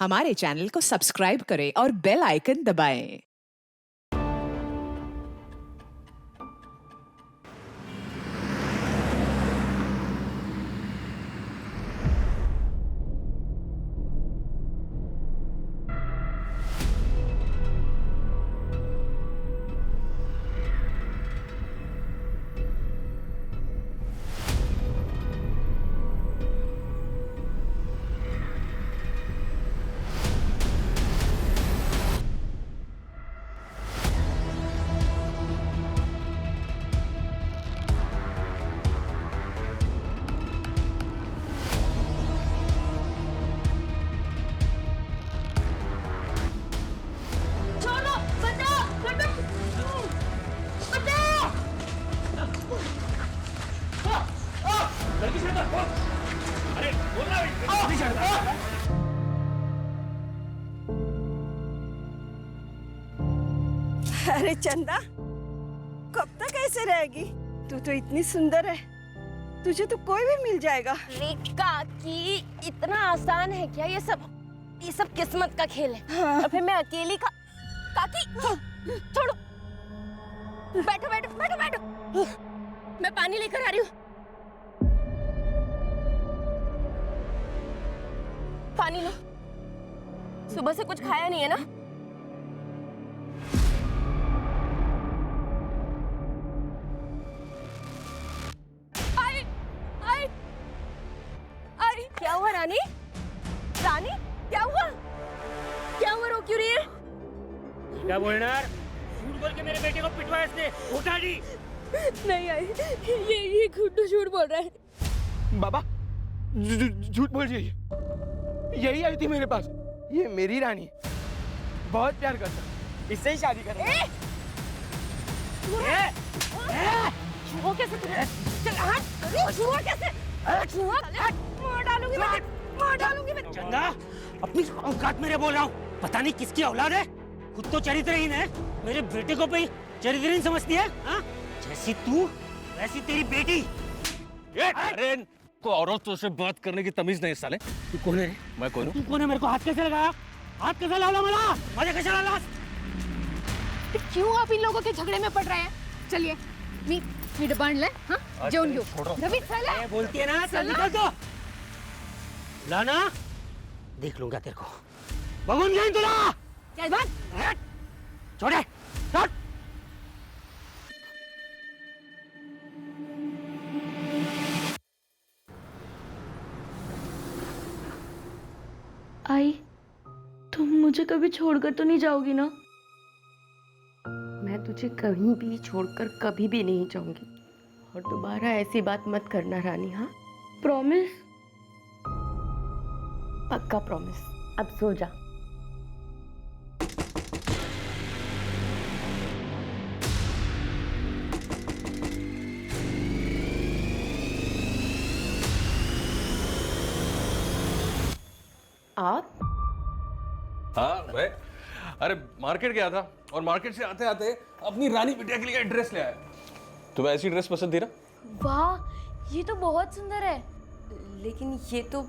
हमारे चैनल को सब्सक्राइब करें और बेल आइकन दबाएं। अरे चंदा, कब तक ऐसे रहेगी? तू तो इतनी सुंदर है, तुझे तो कोई भी मिल जाएगा। काकी, इतना आसान है क्या ये सब किस्मत का खेल है। हाँ। और फिर मैं अकेली काकी, छोड़ो। बैठो बैठो बैठो बैठो, मैं पानी लेकर आ रही हूँ। पानी लो। सुबह से कुछ खाया नहीं है ना? क्या हुआ रानी? रानी, क्या हुआ? क्या हुआ, रो क्यों रही है? क्या बोलना? झूठ बोल के मेरे बेटे को पिटवाया इसने। उठा दी। नहीं आई, ये गुड्डू झूठ बोल रहा है। बाबा, झूठ बोल रही है। यही आई थी मेरे पास। ये मेरी रानी है, बहुत प्यार करता, इससे ही शादी करूंगा। छुआ कैसे तुझे? चल हट, छुआ कैसे? छुआ, मार डालूंगी मैं, मार डालूंगी मैं। चंदा, अपनी औकात मेरे बोल रहा हूँ। पता नहीं किसकी औलाद है, खुद तो चरित्रहीन है, मेरे बेटे को भी चरित्रहीन समझती है। हाँ? जैसी तू वैसी तेरी बेटी। अरे को औरतों से बात करने की तमीज नहीं साले। तू कौन है? मैं कौन हूँ? तू कौन है? मेरे को हाथ कैसे लगाया? हाथ कैसे लावला मला? मुझे कैसे लाला? क्यों आप इन लोगों के झगड़े में पड़ रहे हैं? चलिए, मीठ बांध ले। हाँ, जेऊन घेऊ। रवि चला। ये बोलती है ना, चल निकल तो। लाना, देख लूंगा तेरे को। बगुन जाइन तुला। चल बात। छोड़े, छोड़। आई, तुम मुझे कभी छोड़कर तो नहीं जाओगी ना? मैं तुझे कहीं भी छोड़कर कभी भी नहीं जाऊंगी। और दोबारा ऐसी बात मत करना रानी। हाँ, प्रॉमिस? पक्का प्रॉमिस। अब सो जा। आप? हाँ मैं, अरे मार्केट गया था और मार्केट से आते आते अपनी रानी बिटिया के लिए ड्रेस ले आया। तुम्हें ऐसी ड्रेस पसंद थी ना? वाह, ये तो बहुत सुंदर है, लेकिन ये तो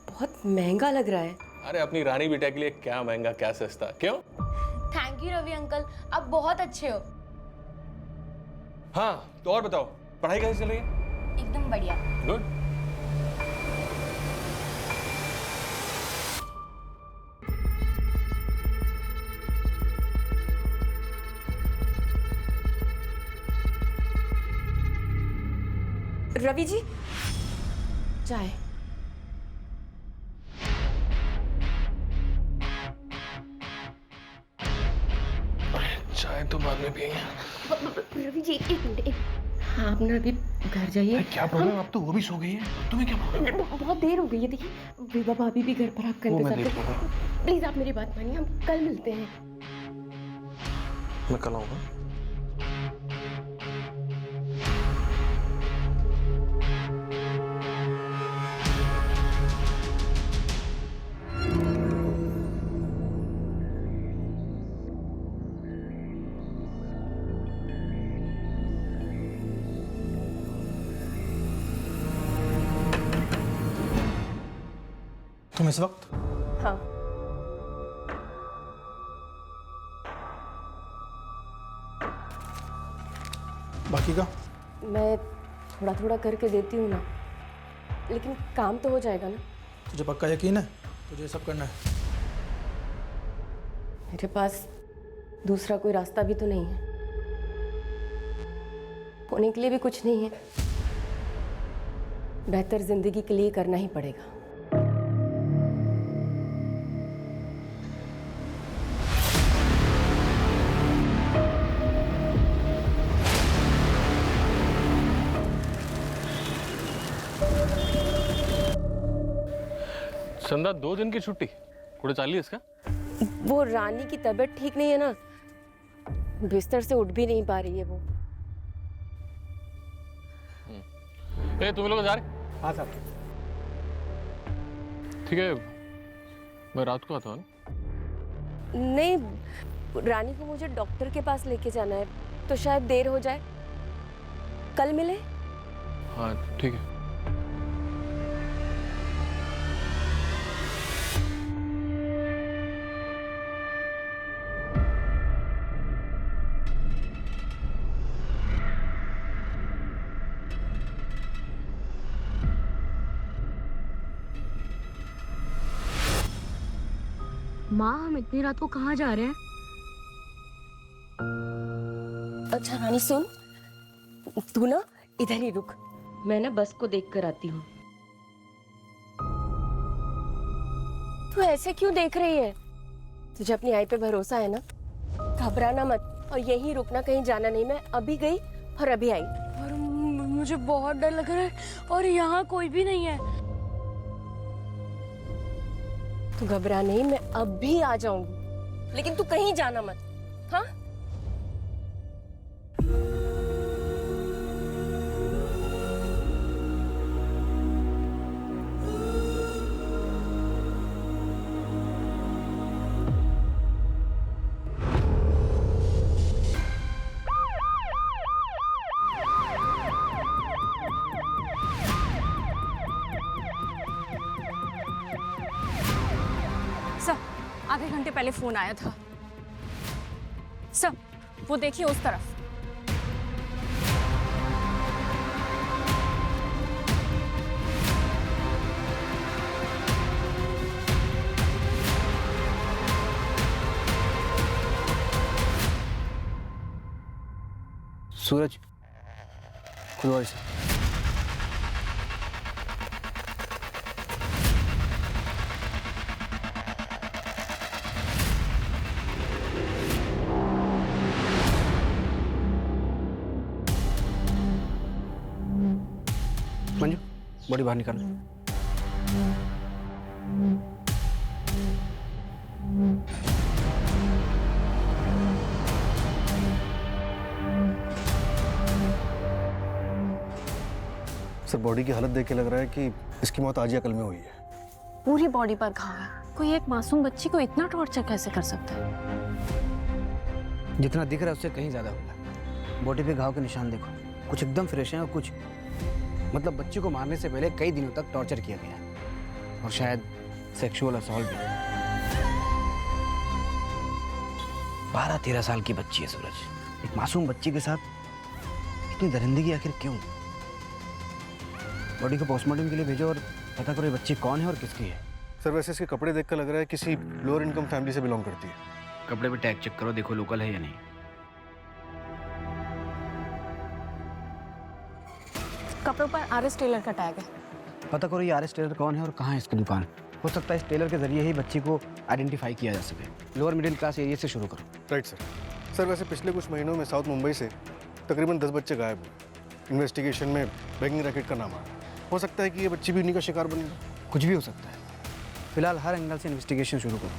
बहुत महंगा लग रहा है। अरे अपनी रानी बिटिया के लिए क्या महंगा क्या सस्ता, क्यों? थैंक यू रवि अंकल, आप बहुत अच्छे हो। हाँ तो और बताओ, पढ़ाई कैसे चल रही है? एकदम बढ़िया। गुड। रवि जी, चाय। चाय तो बाद में पियेंगे। रवि जी, एक मिनट। हाँ, आप ना अभी घर जाइए। क्या प्रॉब्लम? अब तो वो भी सो गई है, तुम्हें क्या प्रॉब्लम? बहुत देर हो गई है। देखिए, विभा भाभी भी घर पर आपका इंतजार कर रही है। प्लीज आप मेरी बात मानिए, हम कल मिलते हैं। मैं कल आऊंगा। तुम इस वक्त हाँ। बाकी का मैं थोड़ा थोड़ा करके देती हूँ ना, लेकिन काम तो हो जाएगा ना। तुझे पक्का यकीन है तुझे सब करना है? मेरे पास दूसरा कोई रास्ता भी तो नहीं है, होने के लिए भी कुछ नहीं है। बेहतर जिंदगी के लिए करना ही पड़ेगा। चंदा 2 दिन की छुट्टी कुछ चाली इसका? वो रानी की तबीयत ठीक नहीं है ना, बिस्तर से उठ भी नहीं पा रही है वो। ए तुम लोग जा रहे? हाँ साहब। ठीक है, मैं रात को आता हूँ ना। नहीं, रानी को मुझे डॉक्टर के पास लेके जाना है, तो शायद देर हो जाए। कल मिले? हाँ ठीक है। माँ हम इतनी रात को कहाँ जा रहे हैं? अच्छा रानी सुन, तू ना इधर ही रुक, मैं ना बस को देख कर आती हूँ। तू ऐसे क्यों देख रही है? तुझे अपनी आई पे भरोसा है ना? घबराना मत और यहीं रुकना, कहीं जाना नहीं। मैं अभी गई और अभी आई। और मुझे बहुत डर लग रहा है और यहाँ कोई भी नहीं है। तू घबरा नहीं, मैं अब भी आ जाऊंगी, लेकिन तू कहीं जाना मत, हाँ? सर, आधे घंटे पहले फोन आया था। सर, वो देखिए उस तरफ। सूरज खुद से मंजू बॉडी बाहर निकाल। सर बॉडी की हालत देख के लग रहा है कि इसकी मौत आज या कल में हुई है। पूरी बॉडी पर घाव है। कोई एक मासूम बच्ची को इतना टॉर्चर कैसे कर सकता है? जितना दिख रहा है उससे कहीं ज्यादा होगा। बॉडी पे घाव के निशान देखो, कुछ एकदम फ्रेश हैं और कुछ मतलब बच्ची को मारने से पहले कई दिनों तक टॉर्चर किया गया है और शायद सेक्सुअल असॉल्ट भी। 12-13 साल की बच्ची है सूरज, एक मासूम बच्ची के साथ इतनी दरिंदगी आखिर क्यों? बॉडी को पोस्टमार्टम के लिए भेजो और पता करो ये बच्ची कौन है और किसकी है। सर वैसे इसके कपड़े देखकर लग रहा है किसी लोअर इनकम फैमिली से बिलोंग करती है। कपड़े पे टैग चेक करो, देखो लोकल है या नहीं। कपड़ों पर आर.एस. टेलर का टैग है। पता करो ये आर.एस. टेलर कौन है और कहाँ है इसकी दुकान। हो सकता है इस टेलर के जरिए ही बच्ची को आइडेंटिफाई किया जा सके। लोअर मिडिल क्लास एरिया से शुरू करो। Right sir. सर वैसे पिछले कुछ महीनों में साउथ मुंबई से तकरीबन 10 बच्चे गायब हुए। इन्वेस्टिगेशन में बेगिंग रैकेट का नाम आया। हो सकता है कि ये बच्ची भी उन्हीं का शिकार बनी हो। कुछ भी हो सकता है, फिलहाल हर एंगल से इन्वेस्टिगेशन शुरू करो।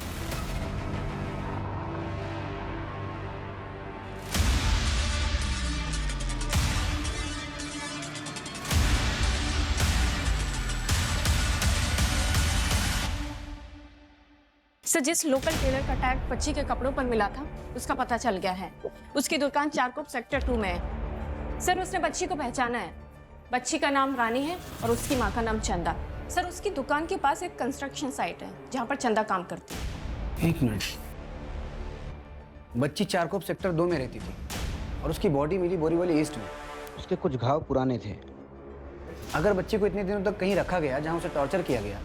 सर, जिस लोकल टेलर का टैग बच्ची के कपड़ों पर मिला था उसका पता चल गया है। उसकी दुकान चारकोप सेक्टर 2 में है। सर, उसने बच्ची को पहचाना है। बच्ची का नाम रानी है और उसकी माँ का नाम चंदा। सर उसकी दुकान के पास एक कंस्ट्रक्शन साइट है जहाँ पर चंदा काम करती है। एक मिनट, बच्ची चारकोप सेक्टर 2 में रहती थी और उसकी बॉडी मिली बोरीवली ईस्ट में। उसके कुछ घाव पुराने थे। अगर बच्ची को इतने दिनों तक कहीं रखा गया जहां उसे टॉर्चर किया गया,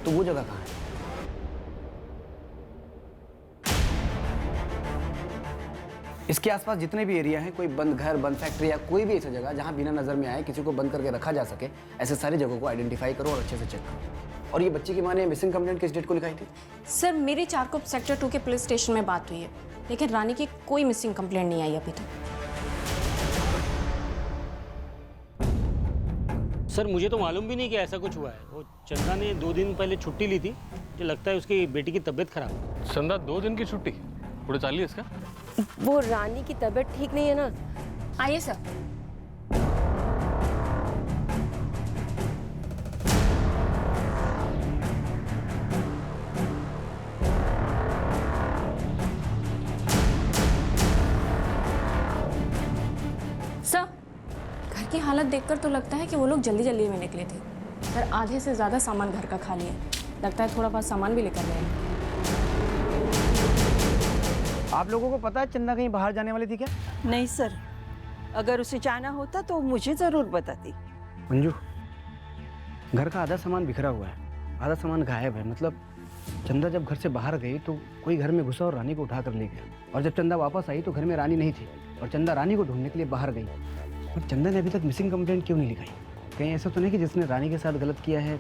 तो वो जगह कहाँ है? इसके आसपास जितने भी एरिया हैं, कोई बंद घर, बंद फैक्ट्री या कोई भी ऐसी जगह जहां बिना नजर में आए किसी को बंद करके रखा जा सके, ऐसे सारी जगहों को आइडेंटिफाई करो और अच्छे से चेक करो। और ये बच्ची की मां ने मिसिंग कंप्लेंट किस डेट को लिखाई थी? सर मेरी चारकोप सेक्टर 2 के पुलिस स्टेशन में बात हुई है, लेकिन रानी की कोई मिसिंग कंप्लेंट नहीं आई अभी तक। सर मुझे तो मालूम भी नहीं कि ऐसा कुछ हुआ है। वो चंदा ने 2 दिन पहले छुट्टी ली थी, मुझे लगता है उसकी बेटी की तबीयत खराब है। चंदा 2 दिन की छुट्टी पूरे चालिए इसका। वो रानी की तबीयत ठीक नहीं है ना। आइए सर। सर घर की हालत देखकर तो लगता है कि वो लोग जल्दी जल्दी में निकले थे। सर आधे से ज्यादा सामान घर का खाली है, लगता है थोड़ा बहुत सामान भी लेकर गए हैं। आप लोगों को पता है चंदा कहीं बाहर जाने वाली थी क्या? नहीं सर, अगर उसे जाना होता तो मुझे जरूर बताती। मंजू, घर का आधा सामान बिखरा हुआ है, आधा सामान गायब है। मतलब चंदा जब घर से बाहर गई तो कोई घर में घुसा और रानी को उठा कर ले गया, और जब चंदा वापस आई तो घर में रानी नहीं थी और चंदा रानी को ढूंढने के लिए बाहर गई। और चंदा ने अभी तक मिसिंग कंप्लेंट क्यों नहीं लिखाई? कहीं ऐसा तो नहीं कि जिसने रानी के साथ गलत किया है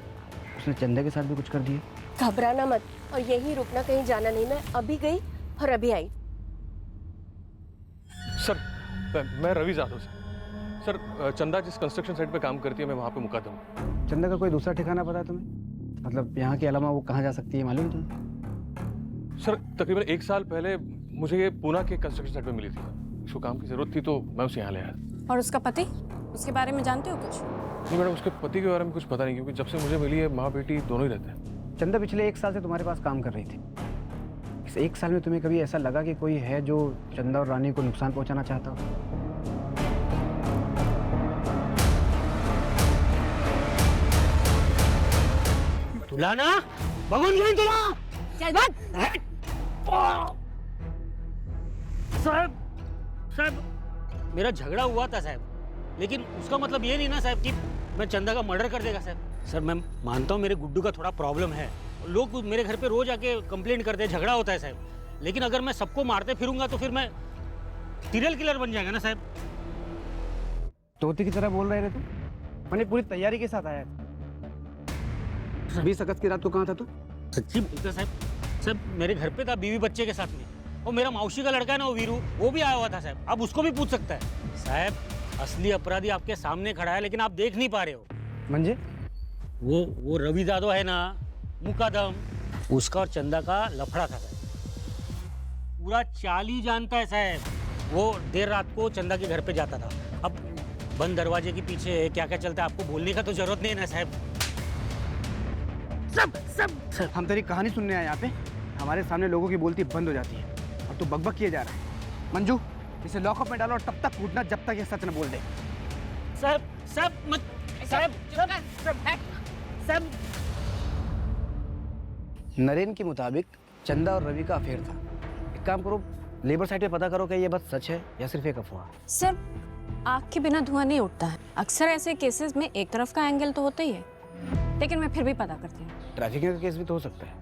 उसने चंदा के साथ भी कुछ कर दिया? घबराना मत और यहीं रुकना, कहीं जाना नहीं। मैं अभी गई और अभी आई। सर मैं रवि जाधव सर, चंदा जिस कंस्ट्रक्शन साइट पे काम करती है मैं वहाँ पे मुकादम हूँ। चंदा का कोई दूसरा ठिकाना पता है तुम्हें? मतलब यहाँ के अलावा वो कहाँ जा सकती है, मालूम तुम्हें? सर तकरीबन 1 साल पहले मुझे ये पूना के कंस्ट्रक्शन साइट पे मिली थी। उसको काम की जरूरत थी तो मैं उसे यहाँ ले आया। और उसका पति, उसके बारे में जानते हो कुछ? नहीं मैडम, उसके पति के बारे में कुछ पता नहीं, क्योंकि जब से मुझे मिली है माँ बेटी दोनों ही रहते हैं। चंदा पिछले 1 साल से तुम्हारे पास काम कर रही थी। इस 1 साल में तुम्हें कभी ऐसा लगा कि कोई है जो चंदा और रानी को नुकसान पहुंचाना चाहता हो? तुलाना भगवान नहीं तुला। चल भाग। साहब मेरा झगड़ा हुआ था साहब, लेकिन उसका मतलब ये नहीं ना साहब कि मैं चंदा का मर्डर कर देगा साहब। सर मैं मानता हूँ मेरे गुड्डू का थोड़ा प्रॉब्लम है, लोग मेरे घर पे रोज आके कंप्लेंट करते हैं, झगड़ा होता है साहब। लेकिन अगर मैं सबको मारते फिरूंगा तो फिर मैं सीरियल किलर बन जाएगा ना साहब। तोते की तरह बोल रहे थे तुम? मैंने पूरी तैयारी के साथ आया था। 20 अगस्त की रात को कहाँ था तू? सच्ची बोलते साहब। साहब मेरे घर पे था बीवी बच्चे के साथ में, और मेरा मौसी का लड़का है ना वो वीरू, वो भी आया हुआ था साहब। अब उसको भी पूछ सकता है साहब। असली अपराधी आपके सामने खड़ा है, लेकिन आप देख नहीं पा रहे हो। मंजे वो रवि जादव है ना, मुकादम, उसका और चंदा का लफड़ा था साहब। पूरा चाल ही जानता है साहब। वो देर रात को चंदा के घर पे जाता था। अब बंद दरवाजे के पीछे क्या क्या चलता है आपको बोलने का तो जरूरत नहीं है ना साहब। सब हम तेरी कहानी सुनने आए यहाँ पे। हमारे सामने लोगों की बोलती बंद हो जाती है और तू बकबक किए जा रहा है। मंजू, इसे लॉकअप में डालो और तब तक कूदना जब तक ये सच न बोल दे। साहब साहब मत साहब साहब। नरेन के मुताबिक चंदा और रवि का अफेयर था। एक काम करो, लेबर साइट पे पता करो कि ये बात सच है या सिर्फ एक अफवाह। सर आग के बिना धुआं नहीं उठता है। अक्सर ऐसे केसेस में एक तरफ का एंगल तो होता ही है, लेकिन मैं फिर भी पता करती हूँ। ट्रैफिकिंग का केस भी तो हो सकता है।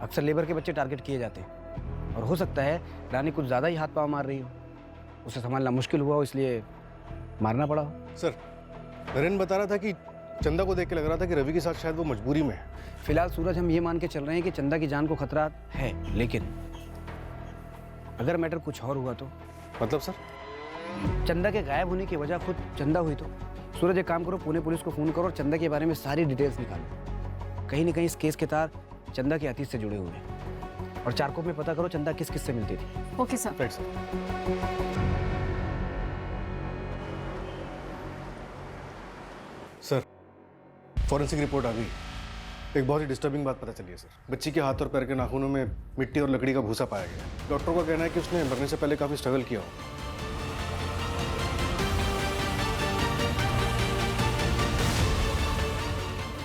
अक्सर लेबर के बच्चे टारगेट किए जाते हैं, और हो सकता है रानी कुछ ज़्यादा ही हाथ पाँव मार रही हो, उसे संभालना मुश्किल हुआ हो इसलिए मारना पड़ा हो। सर नरेन बता रहा था कि चंदा को देख के लग रहा था कि रवि के साथ शायद वो मजबूरी में है। फिलहाल सूरज हम ये मान के चल रहे हैं कि चंदा की जान को खतरा है, लेकिन अगर मैटर कुछ और हुआ तो? मतलब सर? चंदा के गायब होने की वजह खुद चंदा हुई तो? सूरज एक काम करो, पुणे पुलिस को फोन करो और चंदा के बारे में सारी डिटेल्स निकालो। कहीं ना कहीं इस केस के तार चंदा के अतीत से जुड़े हुए हैं, और चारकोप में पता करो चंदा किस किस से मिलती थी। Okay sir. Right sir. Sir forensic report आ गई। एक बहुत ही डिस्टर्बिंग बात पता चली है सर। बच्ची के हाथ और पैर के नाखूनों में मिट्टी और लकड़ी का भूसा पाया गया। डॉक्टर का कहना है कि उसने मरने से पहले काफी स्ट्रगल किया हो।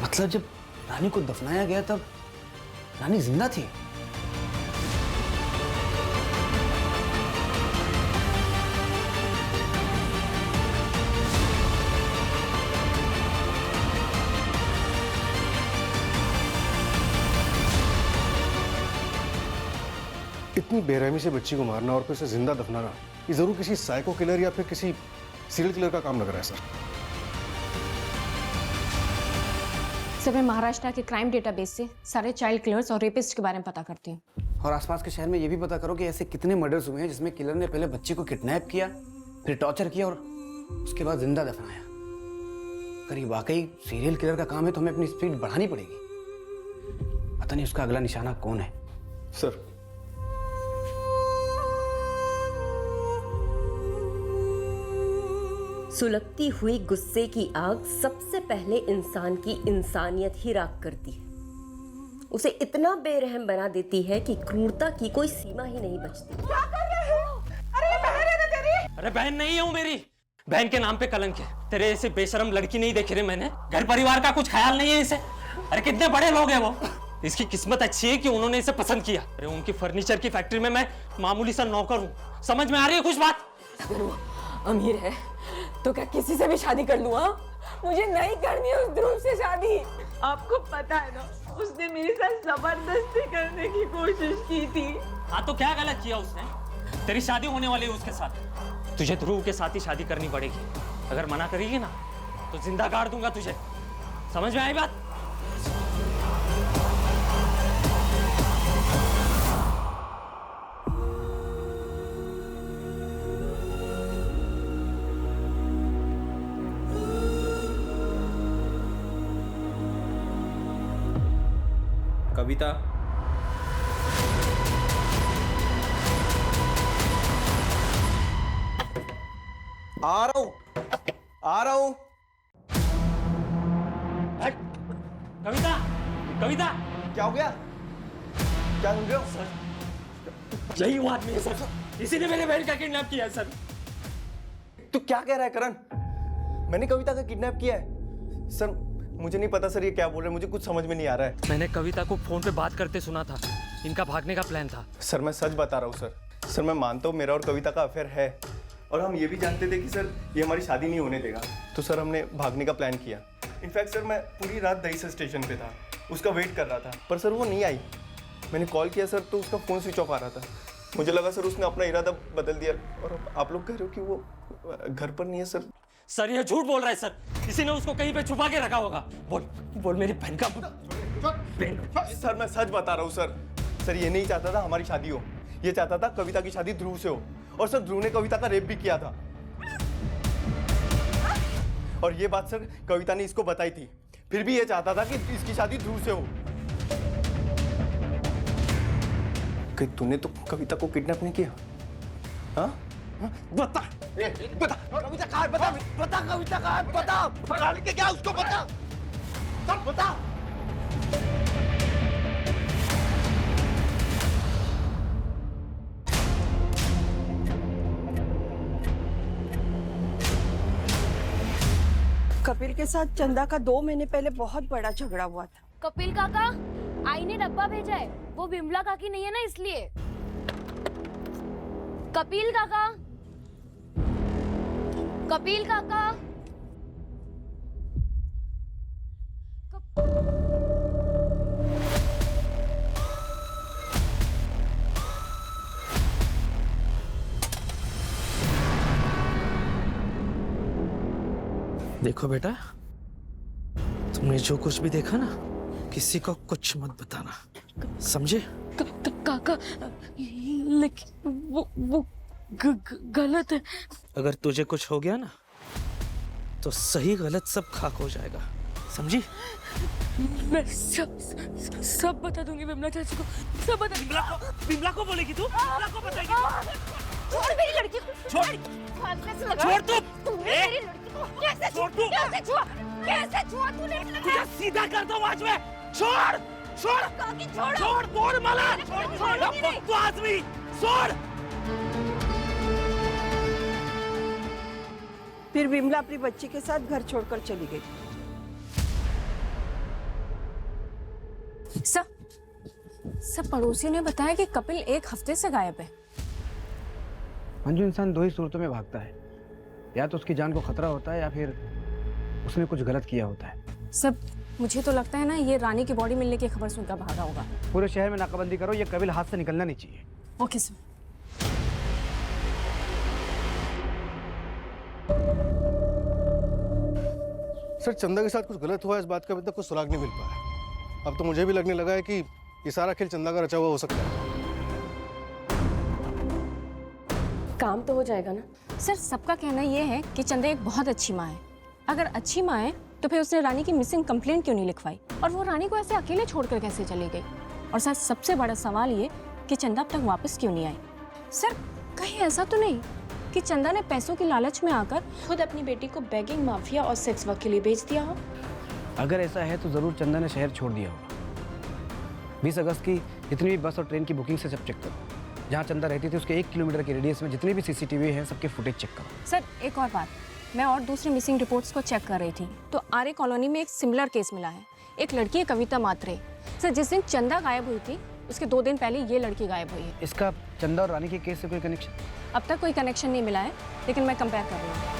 मतलब जब रानी को दफनाया गया तब रानी जिंदा थी? इतनी बेरहमी से बच्ची को मारना और फिर उसे जिंदा दफनाना, ये जरूर किसी साइको किलर या फिर किसी सीरियल किलर का काम लग रहा है सर। सर मैं महाराष्ट्र के क्राइम डेटाबेस से सारे चाइल्ड किलर्स और रेपिस्ट के बारे में पता करती हूँ। और आसपास के शहर में ये भी पता करो कि ऐसे कितने मर्डर्स हुए हैं जिसमें किलर ने पहले बच्ची को किडनैप किया, फिर टॉर्चर किया और उसके बाद जिंदा दफनाया। अगर ये वाकई सीरियल किलर का काम है तो हमें अपनी स्पीड बढ़ानी पड़ेगी। पता नहीं उसका अगला निशाना कौन है। सर सुलगती हुई गुस्से की आग सबसे पहले इंसान की इंसानियत ही राख करती है, उसे इतना बेरहम बना देती है कि क्रूरता की कोई सीमा ही नहीं बचती। क्या कर रहे हो? अरे बहन है ना तेरी? अरे बहन नहीं हूँ मेरी, बहन के नाम पे कलंक है। तेरे ऐसे बेशरम लड़की नहीं देखी रे मैंने, घर परिवार का कुछ ख्याल नहीं है इसे। अरे कितने बड़े लोग हैं वो, इसकी किस्मत अच्छी है कि उन्होंने इसे पसंद किया। अरे उनकी फर्नीचर की फैक्ट्री में मैं मामूली सा नौकर हूँ, समझ में आ रही है कुछ बात? अगर वो अमीर है तो क्या किसी से भी शादी कर लूँ? मुझे नहीं करनी है उस ध्रुव से शादी। आपको पता है ना, उसने मेरे साथ जबरदस्ती करने की कोशिश की थी। हाँ तो क्या गलत किया उसने? तेरी शादी होने वाली है उसके साथ, तुझे ध्रुव के साथ ही शादी करनी पड़ेगी। अगर मना करेगी ना तो जिंदा गाड़ दूंगा तुझे, समझ में आई बात? कविता, आ रहा हूं, आ रहा हूं। कविता, कविता, क्या हो गया? क्या सुन रहे हो? सर यही वो आदमी है सर, इसी ने मेरे बहन का किडनैप किया है सर। तू क्या कह रहा है करण? मैंने कविता का किडनैप किया है? सर मुझे नहीं पता सर, ये क्या बोल रहे हैं, मुझे कुछ समझ में नहीं आ रहा है। मैंने कविता को फोन पे बात करते सुना था, इनका भागने का प्लान था। सर मैं सच बता रहा हूँ सर। सर मैं मानता हूँ मेरा और कविता का अफेयर है, और हम ये भी जानते थे कि सर ये हमारी शादी नहीं होने देगा, तो सर हमने भागने का प्लान किया। इनफैक्ट सर मैं पूरी रात दहीसर स्टेशन पे था, उसका वेट कर रहा था, पर सर वो नहीं आई। मैंने कॉल किया सर तो उसका फ़ोन स्विच ऑफ आ रहा था। मुझे लगा सर उसने अपना इरादा बदल दिया, और अब आप लोग कह रहे हो कि वो घर पर नहीं है। सर सर ये झूठ बोल रहा है सर, किसी ने उसको कहीं पे छुपा के रखा होगा। बोल बोल मेरी बहन का। सर मैं सच बता रहा हूँ सर। सर ये नहीं चाहता था हमारी शादी हो, ये चाहता था कविता की शादी ध्रुव से हो, और सर ध्रुव ने कविता का रेप भी किया था। और ये बात सर कविता ने इसको बताई थी, फिर भी ये चाहता था कि इसकी शादी ध्रुव से हो। कि तूने तो कविता को किडनैप नहीं किया? हाँ? बता, बता कविता कहाँ है? बता, बता कविता कहाँ है? बता, भगा लेके क्या उसको बता, सब बता। कपिल के साथ चंदा का 2 महीने पहले बहुत बड़ा झगड़ा हुआ था। कपिल काका, आई ने डब्बा भेजा है, वो विमला काकी नहीं है ना इसलिए। कपिल काका, कपिल काका, देखो बेटा, तुमने जो कुछ भी देखा ना, किसी को कुछ मत बताना, समझे? काका, लेकिन वो गलत है। अगर तुझे कुछ हो गया ना तो सही गलत सब खाक हो जाएगा, समझी? मैं सब बता दूंगी विमला चाची को, सब बता। बिमला को बोलेगी तू? बिमला को बताएगी? छोड़ मेरी लड़की को, छोड़, छोड़ तू, मेरी लड़की को कैसे छोड़ तू, कैसे छुआ तूने? तुझे सीधा कर दूं आज मैं। छोड़, छोड़, काकी छोड़ो, छोड़, तोड़ मला, छोड़ तू आदमी, छोड़। फिर विमला अपनी बच्ची के साथ घर छोड़कर चली गई। सब पड़ोसियों ने बताया कि कपिल 1 हफ्ते से गायब है। मंजू, इंसान 2 ही सूरतों में भागता है, या तो उसकी जान को खतरा होता है या फिर उसने कुछ गलत किया होता है। सब मुझे तो लगता है ना, ये रानी की बॉडी मिलने की खबर सुनकर भागा होगा। पूरे शहर में नाकाबंदी करो, ये कपिल हाथ से निकलना नहीं चाहिए। Okay sir. सर, चंदा के साथ कुछ गलत हुआ, इस बात का अभी तक कुछ सुराग नहीं मिल पाया। अब तो मुझे भी लगने लगा है कि ये सारा खेल चंदा का रचा हुआ हो सकता है। काम तो हो जाएगा ना? सर, सबका कहना ये है कि चंदा एक बहुत अच्छी माँ है। अगर अच्छी माँ है तो फिर उसने रानी की मिसिंग कंप्लेंट क्यों नहीं लिखवाई, और वो रानी को ऐसे अकेले छोड़कर कैसे चली गई? और सर, सबसे बड़ा सवाल ये कि चंदा अब तक वापस क्यों नहीं आई? सर, कहीं ऐसा तो नहीं कि चंदा ने पैसों की लालच में आकर खुद अपनी बेटी को बेगिंग माफिया और सेक्स वर्क के लिए बेच दिया हो? अगर ऐसा है तो जरूर चंदा ने शहर छोड़ दिया होगा। 20 अगस्त की जितनी भी बस और ट्रेन की बुकिंग से सब चेक करो। जहाँ चंदा रहती थी उसके 1 किलोमीटर के रेडियस में जितने भी CCTV हैं सबके फुटेज चेक करो। सर, एक और बात, मैं और दूसरी मिसिंग रिपोर्ट्स को चेक कर रही थी तो आर्य कॉलोनी में एक सिमिलर केस मिला है। एक लड़की है कविता मात्रे। सर, जिस दिन चंदा गायब हुई थी उसके 2 दिन पहले ये लड़की गायब हुई है। इसका चंदा और रानी के केस से कोई कनेक्शन? अब तक कोई कनेक्शन नहीं मिला है, लेकिन मैं कंपेयर कर रही हूँ।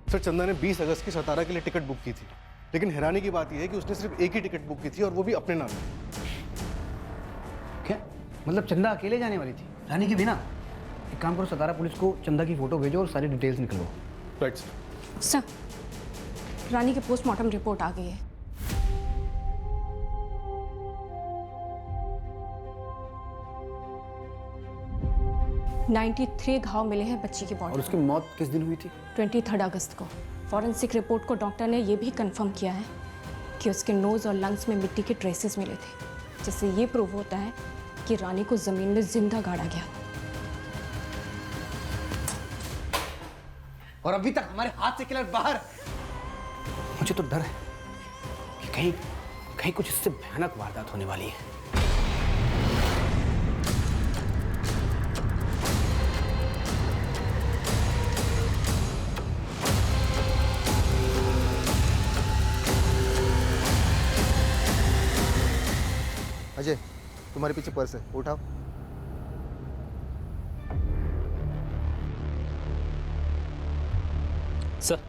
सर, चंदा ने 20 अगस्त की सतारा के लिए टिकट बुक की थी, लेकिन हैरानी की बात यह है कि उसने सिर्फ एक ही टिकट बुक की थी और वो भी अपने नाम पे। क्या मतलब चंदा अकेले जाने वाली थी, रानी के बिना? एक काम करो, सतारा पुलिस को चंदा की फोटो भेजो और सारी डिटेल्स निकलवाओ। Right sir. सर, रानी की पोस्टमार्टम रिपोर्ट आ गई है। (93 घाव मिले हैं बच्ची की बॉडी। और उसकी मौत किस दिन हुई थी? 23 अगस्त को। फॉरेंसिक रिपोर्ट को डॉक्टर ने यह भी कंफर्म किया है कि उसके नोज और लंग्स में मिट्टी के ट्रेसेस मिले थे, जिससे ये प्रूव होता है कि रानी को जमीन में जिंदा गाड़ा गया। और अभी तक हमारे हाथ से किलर बाहर। मुझे तो डर है कि कहीं कुछ इससे भयानक वारदात होने वाली है। अजय, तुम्हारे पीछे पर्स है, उठाओ। सर,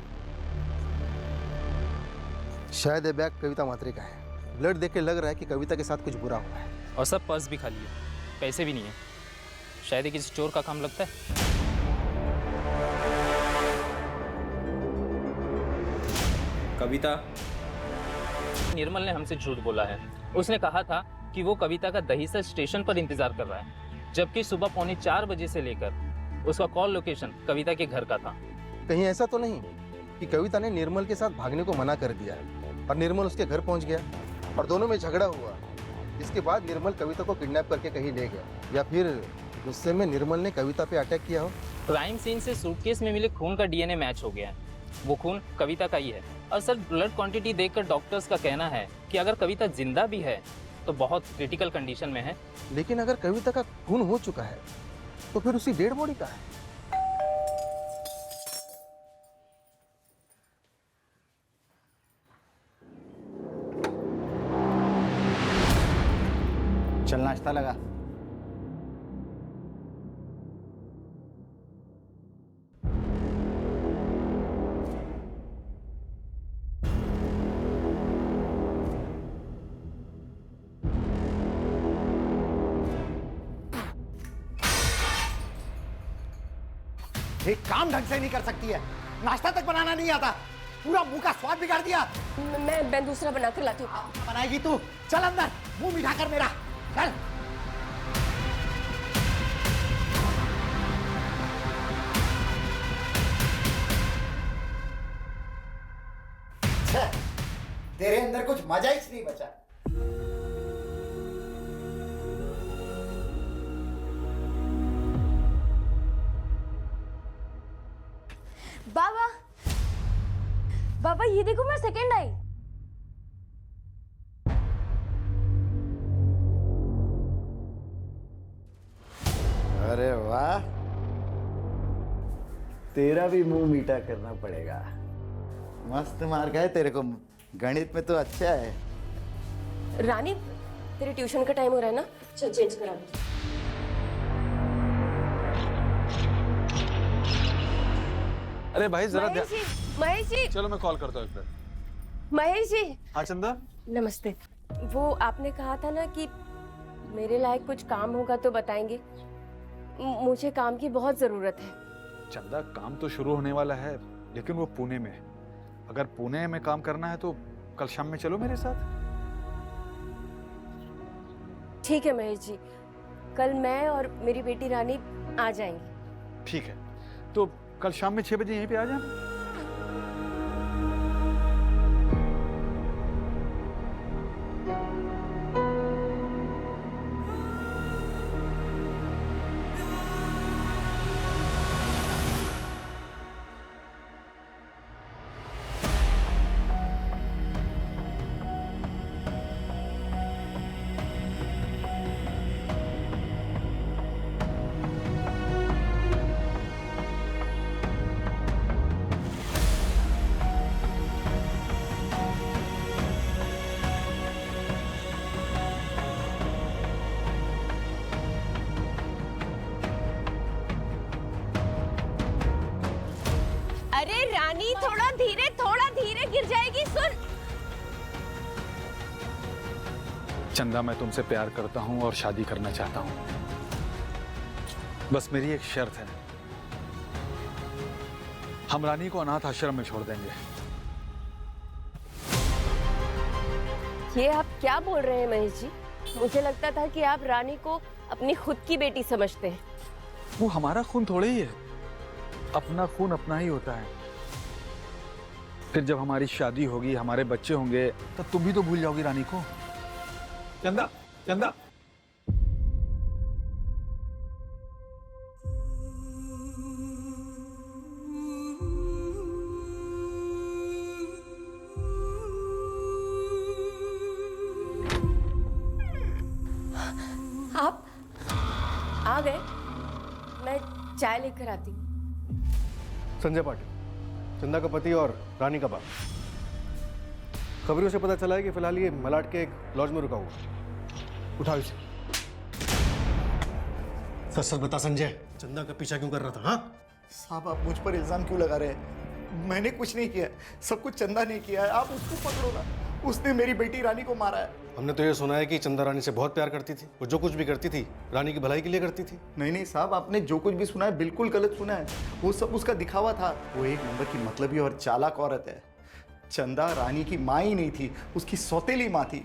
शायद ये बैग कविता मात्रे का है। ब्लड देख के लग रहा है कि कविता के साथ कुछ बुरा हुआ है। और सर, पर्स भी खाली है, पैसे भी नहीं है। शायद ये किसी चोर का काम लगता है। कविता, निर्मल ने हमसे झूठ बोला है। उसने कहा था कि वो कविता का दहीसर स्टेशन पर इंतजार कर रहा है, जबकि सुबह 3:45 बजे से लेकर उसका कॉल लोकेशन कविता के घर का था। कहीं ऐसा तो नहीं कि कविता ने निर्मल के साथ भागने को मना कर दिया और निर्मल उसके घर पहुंच गया और दोनों में झगड़ा हुआ, इसके बाद निर्मल कविता को किडनैप करके कहीं ले गया, या फिर गुस्से में निर्मल ने कविता पे अटैक किया हो? क्राइम सीन से सूटकेस में मिले खून का DNA मैच हो गया है। वो खून कविता का ही है। और सर, ब्लड क्वांटिटी देखकर डॉक्टर्स का कहना है कि अगर कविता जिंदा भी है तो बहुत क्रिटिकल कंडीशन में है। लेकिन अगर कविता का खून हो चुका है तो फिर उसकी डेड बॉडी कहाँ है? चल, नाश्ता लगा। एक काम ढंग से नहीं कर सकती है, नाश्ता तक बनाना नहीं आता, पूरा मुंह का स्वाद बिगाड़ दिया। मैं दूसरा बना कर लाती हूँ। बनाएगी तू? चल अंदर, मुंह मिठा कर मेरा, चल। तेरे अंदर कुछ मजा ही नहीं बचा। बाबा बाबा ये देखो मैं सेकंड आई। अरे वाह, तेरा भी मुंह मीठा करना पड़ेगा। मस्त मार्क है तेरे को, गणित में तो अच्छा है। रानी तेरे ट्यूशन का टाइम हो रहा है ना, चल चेंज करा। अरे भाई जरा महेश जी चलो मैं कॉल करता हूँ एक बार। महेश जी। हाँ चंदा। नमस्ते। वो आपने कहा था ना कि मेरे लायक कुछ काम होगा तो बताएंगे। मुझे काम की बहुत जरूरत है। चंदा काम तो शुरू होने वाला है, लेकिन वो पुणे में है। अगर पुणे में काम करना है तो कल शाम में चलो मेरे साथ। ठीक है महेश जी, कल मैं और मेरी बेटी रानी आ जाएंगे। ठीक है, तो कल शाम में 6 बजे यहीं पे आ जाना। अरे रानी थोड़ा धीरे गिर जाएगी। सुन चंदा, मैं तुमसे प्यार करता हूं और शादी करना चाहता हूं। बस मेरी एक शर्त है, हम रानी को अनाथ आश्रम में छोड़ देंगे। ये आप क्या बोल रहे हैं महेश जी? मुझे लगता था कि आप रानी को अपनी खुद की बेटी समझते हैं। वो हमारा खून थोड़े ही है, अपना खून अपना ही होता है। फिर जब हमारी शादी होगी, हमारे बच्चे होंगे, तब तुम भी तो भूल जाओगी रानी को। चंदा, चंदा। आप आ गए, मैं चाय लेकर आती हूँ। संजय पाटिल, चंदा का पति और रानी का बाप। खबरों से पता चला है कि फिलहाल ये मलाड के एक लॉज में रुका हुआ। उठाओ इसे। सच सच बता संजय, चंदा का पीछा क्यों कर रहा था? हाँ साहब, आप मुझ पर इल्जाम क्यों लगा रहे हैं? मैंने कुछ नहीं किया, सब कुछ चंदा ने किया है। आप उसको पकड़ो ना, उसने मेरी बेटी रानी को मारा है। हमने तो ये सुना है कि चंदा रानी से बहुत प्यार करती थी। वो जो कुछ भी करती थी रानी की भलाई के लिए करती थी। नहीं नहीं साहब, आपने जो कुछ भी सुना है बिल्कुल गलत सुना है। वो सब उसका दिखावा था। वो एक नंबर की मतलबी और चालाक औरत है। चंदा रानी की माँ ही नहीं थी, उसकी सौतेली माँ थी।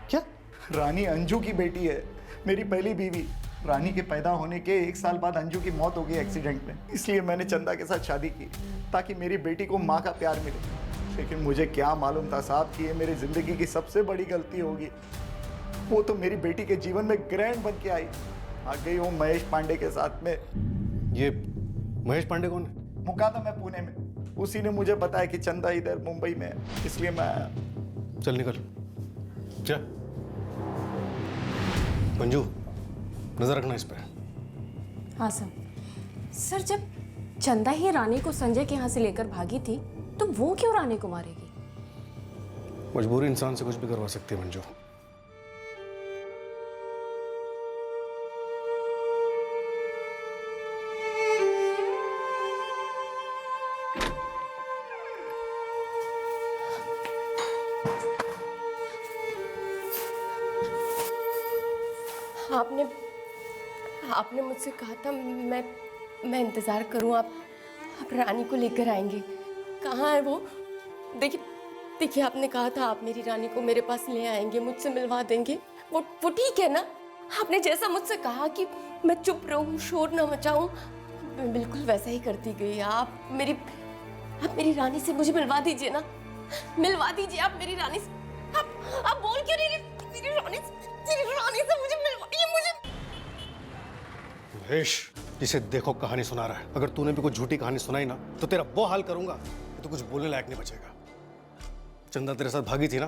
क्या? रानी अंजू की बेटी है, मेरी पहली बीवी। रानी के पैदा होने के 1 साल बाद अंजू की मौत हो गई एक्सीडेंट में। इसलिए मैंने चंदा के साथ शादी की ताकि मेरी बेटी को माँ का प्यार मिले। लेकिन मुझे क्या मालूम था साहब कि ये मेरी जिंदगी की सबसे बड़ी गलती होगी। वो तो मेरी बेटी के जीवन में ग्रैंड बन के आई, आ गई वो महेश पांडे के साथ में। ये महेश पांडे कौन है? मुका था मैं पुणे में, उसी ने मुझे बताया कि चंदा इधर मुंबई में है, इसलिए मैं आया। चल निकल जा। मंजू, नजर रखना इस पर। हाँ सर, जब चंदा ही रानी को संजय के यहाँ से लेकर भागी थी तो वो क्यों रानी को मारेगी? मजबूरी इंसान से कुछ भी करवा सकती है मंजू। आपने मुझसे कहा था मैं इंतजार करूं, आप रानी को लेकर आएंगे। कहाँ है वो? देखिए आपने कहा था आप मेरी रानी को मेरे पास ले आएंगे, मुझसे मिलवा देंगे। वो ठीक है ना? आपने जैसा मुझसे कहा कि मैं चुप रहूं, शोर ना मचाऊं, मैं बिल्कुल वैसा ही करती गई। आप मेरी रानी से मुझे मिलवा दीजिए ना, मिलवा दीजिए आप मेरी रानी से। आप बोल क्यों नहीं रहे? मेरी रानी से मुझे मिलवाइए। मुझे महेश, इसे देखो कहानी सुना रहा है। अगर तूने भी कुछ झूठी कहानी सुनाई ना तो तेरा वो हाल करूंगा कि तू कुछ बोलने लायक नहीं बचेगा। चंदा तेरे साथ भागी थी ना,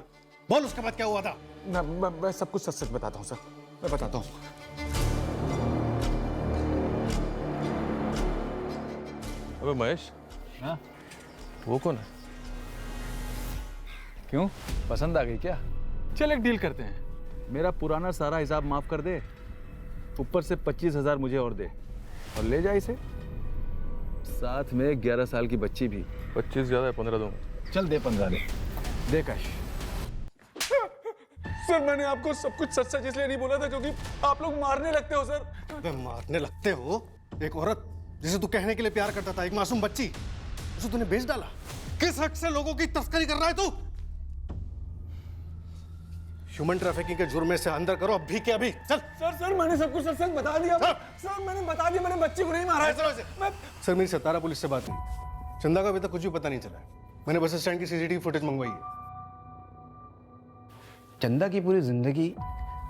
बोल उसके बाद क्या हुआ था। मैं सब कुछ सच सच बताता हूँ सर, मैं बताता हूँ। अबे महेश, हाँ वो कौन है? क्यों, पसंद आ गई क्या? चल एक डील करते हैं, मेरा पुराना सारा हिसाब माफ कर दे, ऊपर से 25,000 मुझे और दे, और ले जा इसे, साथ में 11 साल की बच्ची भी। 25 ज्यादा है, 15 दूंगा। चल दे 15 दे कैश। सर मैंने आपको सब कुछ सच सच इसलिए नहीं बोला था क्योंकि आप लोग मारने लगते हो सर। अबे मारने लगते हो? एक औरत जिसे तू कहने के लिए प्यार करता था, एक मासूम बच्ची, उसे तूने बेच डाला। किस हक से लोगों की तस्करी कर रहा है तू? ह्यूमन ट्रैफिकिंग के जुर्म में से अंदर करो अभी के अभी। चल। सर मैंने सब कुछ सच सच बता दिया। सर मैंने बता दिया, मैंने बच्ची को नहीं मारा है। सर मेरी सतारा पुलिस से बात हुई, चंदा का अभी तक कुछ भी पता नहीं चला है। मैंने बस स्टैंड की सीसीटीवी फुटेज मंगवाई है। चंदा की पूरी जिंदगी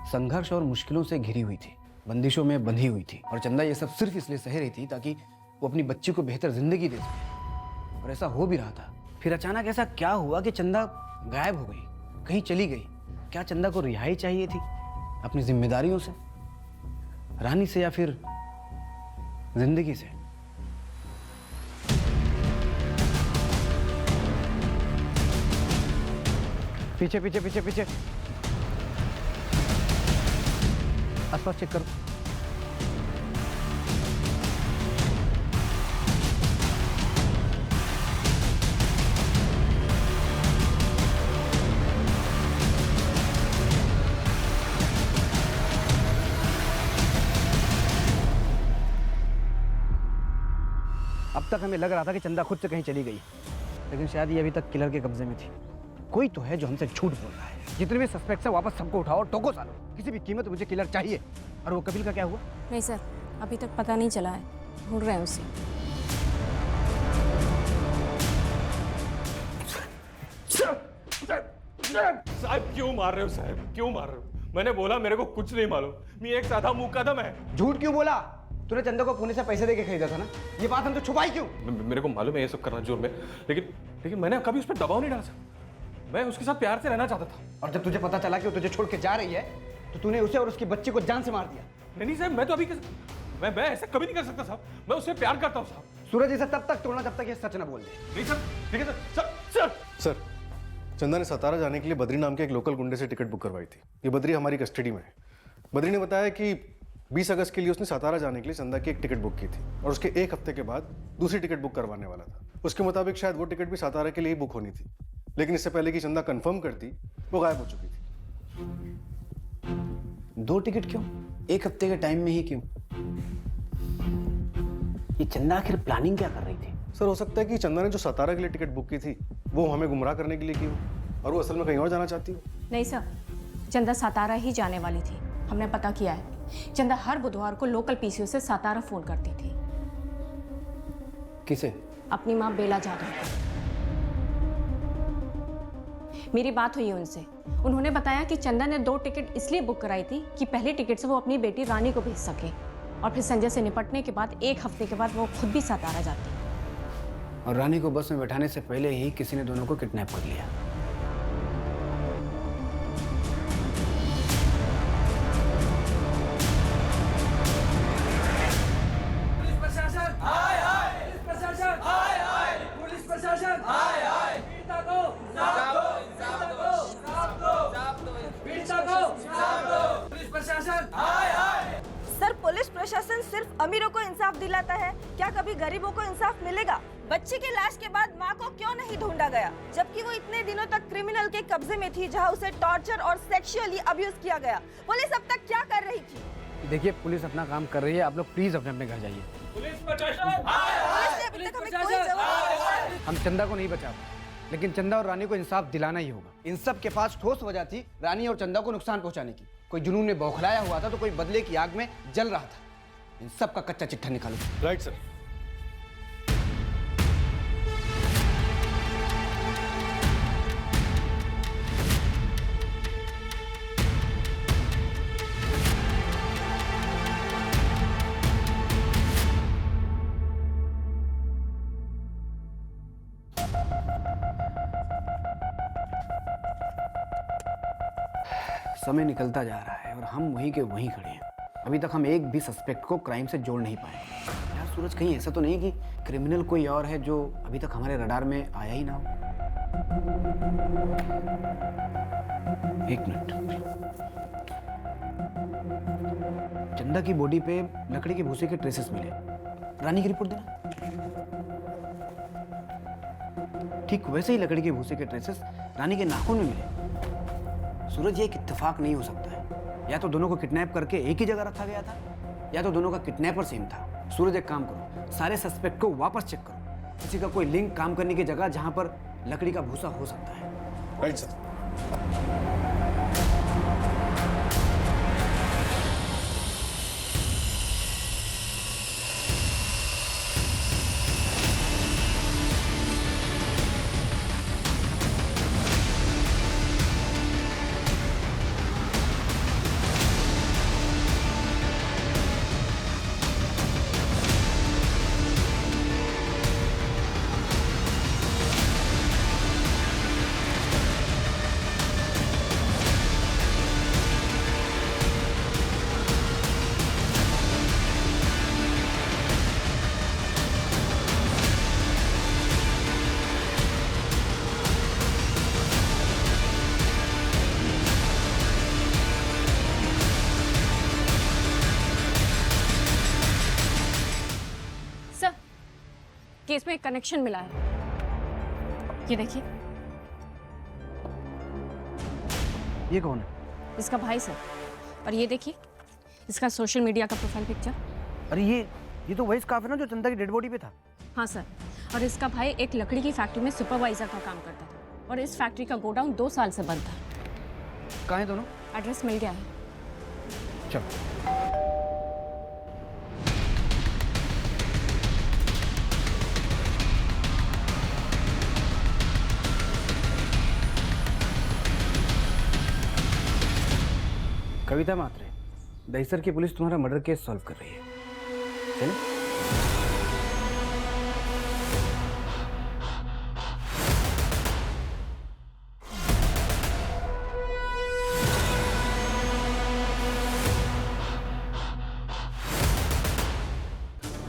संघर्ष और मुश्किलों से घिरी हुई थी, बंदिशों में बंधी हुई थी, और चंदा ये सब सिर्फ इसलिए सह रही थी ताकि वो अपनी बच्ची को बेहतर जिंदगी दे सके, और ऐसा हो भी रहा था। फिर अचानक ऐसा क्या हुआ कि चंदा गायब हो गई, कहीं चली गई? क्या चंदा को रिहाई चाहिए थी अपनी जिम्मेदारियों से, रानी से, या फिर जिंदगी से? पीछे पीछे पीछे पीछे, आसपास चेक करो। अब तक हमें लग रहा था कि चंदा खुद से कहीं चली गई, लेकिन शायद ये अभी तक किलर के कब्जे में थी। कोई तो है जो हमसे झूठ बोल रहा है। जितने भी सस्पेक्ट्स हैं वापस सबको उठाओ और टोको सालो, किसी भी कीमत मुझे किलर चाहिए। और वो कपिल का क्या हुआ? नहीं सर, अभी तक पता नहीं चला है, ढूंढ रहे हैं उसे। साहब क्यों मार रहे हो? साहब क्यों मार रहे हो? मैंने बोला मेरे को कुछ नहीं मालूम, मैं एक साधा मुकदम है। झूठ क्यों बोला? तूने चंदा को पुणे से पैसे देके खरीदा था ना, ये बात हम तो छुपाई क्यों? मेरे को मालूम है ये सब करना जुर्म है, लेकिन मैंने कभी उस पर दबाव नहीं डाला सर। मैं उसके साथ प्यार से रहना चाहता था। और जब तुझे पता चला कि वो तुझे छोड़ के जा रही है तो तूने उसे और उसकी बच्ची को जान से मार दिया। नहीं साहब, मैं तो अभी मैं ऐसा कभी नहीं कर सकता साहब। मैं उससे प्यार करता हूँ साहब। सूरज, इसे तब तक तोड़ना जब तक ये सच ना बोल दे। नहीं सर, ठीक है सर। सर सर, चंदा ने सतारा जाने के लिए बद्री नाम के एक लोकल गुंडे से टिकट बुक करवाई थी। ये बद्री हमारी कस्टडी में है। बद्री ने बताया कि 20 अगस्त के लिए उसने सतारा जाने के लिए चंदा की एक टिकट बुक की थी, और उसके एक हफ्ते के बाद दूसरी टिकट बुक करवाने वाला था। उसके मुताबिक शायद वो टिकट भी सतारा के लिए ही बुक होनी थी, लेकिन इससे पहले कि चंदा कंफर्म करती वो गायब हो चुकी थी। 2 टिकट क्यों? एक हफ्ते के टाइम में ही क्यों? ये चंदा आखिर प्लानिंग क्या कर रही थी? सर हो सकता है कि चंदा ने जो सतारा के लिए टिकट बुक की थी वो हमें गुमराह करने के लिए की हो, और वो असल में कहीं और जाना चाहती हो। नहीं सर, चंदा सातारा ही जाने वाली थी। हमने पता किया है, चंदा हर बुधवार को लोकल पीसीओ से सातारा फोन करती थी। किसे? अपनी माँ बेला जाधव को। मेरी बात हुई उनसे, उन्होंने बताया कि चंदा ने 2 टिकट इसलिए बुक कराई थी कि पहले टिकट से वो अपनी बेटी रानी को भेज सके, और फिर संजय से निपटने के बाद 1 हफ्ते के बाद वो खुद भी सातारा जाती। और रानी को बस में बैठाने से पहले ही किसी ने दोनों को किडनैप कर लिया। सर, पुलिस प्रशासन सिर्फ अमीरों को इंसाफ दिलाता है, क्या कभी गरीबों को इंसाफ मिलेगा? बच्ची की लाश के बाद मां को क्यों नहीं ढूंढा गया, जबकि वो इतने दिनों तक क्रिमिनल के कब्जे में थी, जहां उसे टॉर्चर और सेक्सुअली अब्यूज किया गया? पुलिस अब तक क्या कर रही थी? देखिए, पुलिस अपना काम कर रही है, आप लोग प्लीज अपने अपने घर जाइए। हम चंदा को नहीं बचा पाए, लेकिन चंदा और रानी को इंसाफ दिलाना ही होगा। इन सब के पास ठोस वजह थी रानी और चंदा को नुकसान पहुंचाने की। कोई जुनून में बौखलाया हुआ था तो कोई बदले की आग में जल रहा था। इन सब का कच्चा चिट्ठा निकालो। Right sir. समय निकलता जा रहा है और हम वहीं के वहीं खड़े हैं। अभी तक हम एक भी सस्पेक्ट को क्राइम से जोड़ नहीं पाए। यार सूरज, कहीं ऐसा तो नहीं कि क्रिमिनल कोई और है जो अभी तक हमारे रडार में आया ही ना हो? एक मिनट। चंदा की बॉडी पे लकड़ी के भूसे के ट्रेसेस मिले। रानी की रिपोर्ट देना। ठीक वैसे ही लकड़ी के भूसे के ट्रेसेस रानी के नाखून में मिले। सूरज, ये एक इत्तेफाक नहीं हो सकता है। या तो दोनों को किडनैप करके एक ही जगह रखा गया था, या तो दोनों का किडनैपर सेम था। सूरज, एक काम करो, सारे सस्पेक्ट को वापस चेक करो। किसी का कोई लिंक काम करने की जगह जहां पर लकड़ी का भूसा हो सकता है। Right sir. केस में एक कनेक्शन मिला है, ये देखिए। ये कौन है? इसका भाई सर। और ये देखिए इसका सोशल मीडिया का प्रोफाइल पिक्चर। अरे ये तो वही स्कार्फ है ना जो चंदा की डेड बॉडी पे था। हाँ सर, और इसका भाई एक लकड़ी की फैक्ट्री में सुपरवाइजर का काम करता था और इस फैक्ट्री का गोडाउन 2 साल से बंद था। कहाँ है दोनों? एड्रेस मिल गया है। चलो। कविता मात्रे, दहीसर की पुलिस तुम्हारा मर्डर केस सॉल्व कर रही है। चलो।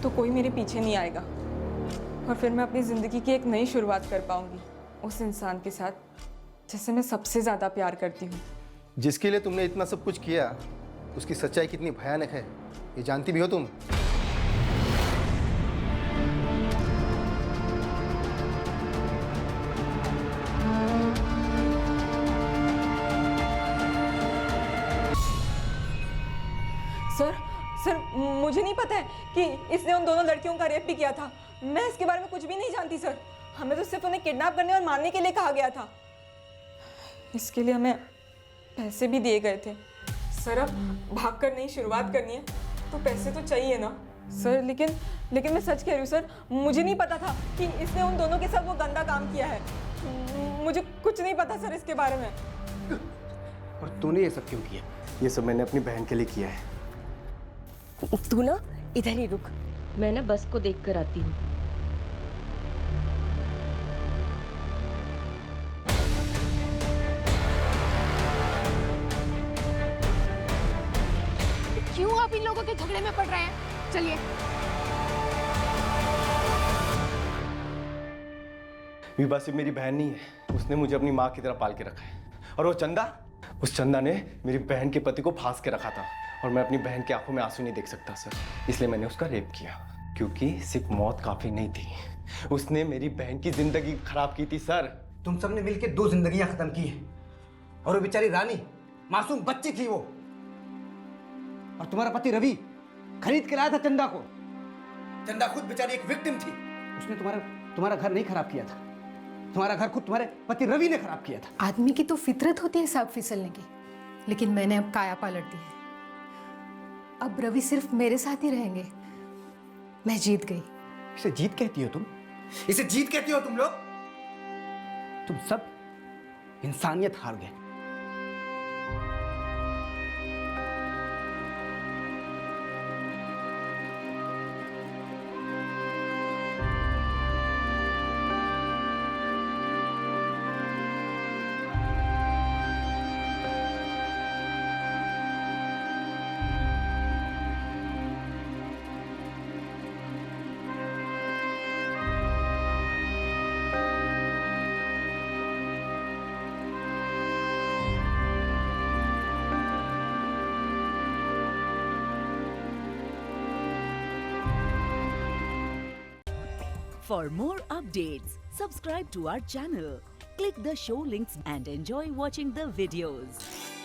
तो कोई मेरे पीछे नहीं आएगा और फिर मैं अपनी जिंदगी की एक नई शुरुआत कर पाऊंगी उस इंसान के साथ जिससे मैं सबसे ज्यादा प्यार करती हूँ। जिसके लिए तुमने इतना सब कुछ किया, उसकी सच्चाई कितनी भयानक है ये जानती भी हो तुम? सर मुझे नहीं पता है कि इसने उन दोनों लड़कियों का रेप भी किया था। मैं इसके बारे में कुछ भी नहीं जानती सर। हमें तो सिर्फ उन्हें किडनैप करने और मारने के लिए कहा गया था। इसके लिए हमें पैसे भी दिए गए थे। सर अब भागकर नई शुरुआत करनी है तो पैसे तो चाहिए ना सर। लेकिन मैं सच कह रही हूँ सर, मुझे नहीं पता था कि इसने उन दोनों के साथ वो गंदा काम किया है। मुझे कुछ नहीं पता सर इसके बारे में। और तूने ये सब क्यों किया? ये सब मैंने अपनी बहन के लिए किया है। तू ना इधर ही रुक, मैं ना बस को देख कर आती हूँ। क्यों आप इन लोगों के झगड़े में पड़ रहे हैं? चलिए। विभा सिर्फ मेरी बहन नहीं है, उसने मुझे अपनी माँ की तरह पाल के रखा है। और वो चंदा, उस चंदा ने मेरी बहन के पति को फांस के रखा था और मैं अपनी बहन की आंखों में आंसू नहीं देख सकता सर, इसलिए मैंने उसका रेप किया। क्योंकि सिर्फ मौत काफी नहीं थी, उसने मेरी बहन की जिंदगी खराब की थी सर। तुम सबने मिलकर 2 जिंदगियां खत्म की हैं और वो बेचारी रानी मासूम बच्ची थी वो। और तुम्हारा पति रवि खरीद के लाया था चंदा को। चंदा खुद बेचारी एक विक्टिम थी। उसने तुम्हारा घर नहीं खराब किया था, तुम्हारा घर खुद तुम्हारे पति रवि ने खराब किया था। आदमी की तो फितरत होती है सांप फिसलने की, लेकिन मैंने अब काया पलट दी है। अब रवि सिर्फ मेरे साथ ही रहेंगे। मैं जीत गई। इसे जीत कहती हो तुम? इसे जीत कहती हो तुम लोग? तुम सब इंसानियत हार गए। For more updates, subscribe to our channel, click the show links and enjoy watching the videos.